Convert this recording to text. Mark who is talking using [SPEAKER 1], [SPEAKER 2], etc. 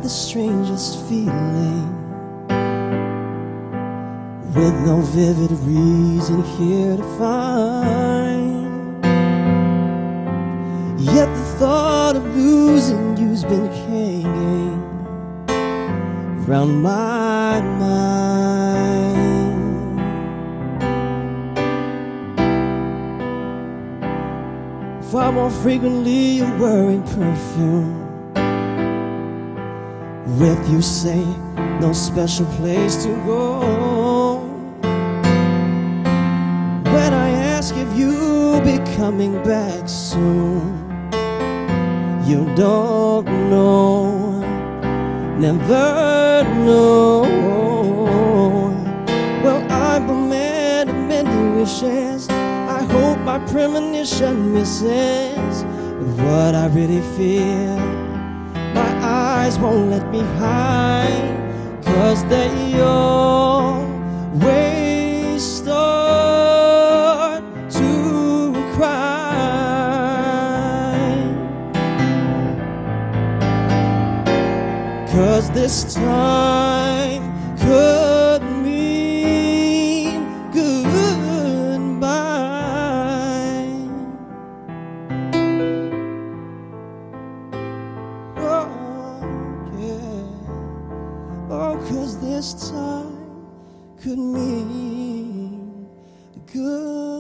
[SPEAKER 1] had the strangest feeling, with no vivid reason here to find. Yet the thought of losing you's been hanging round my mind. Far more frequently you're wearing perfume, with you say no special place to go. When I ask if you'll be coming back soon, you don't know, never know. Well, I'm a man of many wishes. I hope my premonition misses with what I really feel. My eyes won't let me hide, 'cause they always start to cry. 'Cause this time could mean goodbye. Oh, yeah. Oh, 'cause this time could mean good.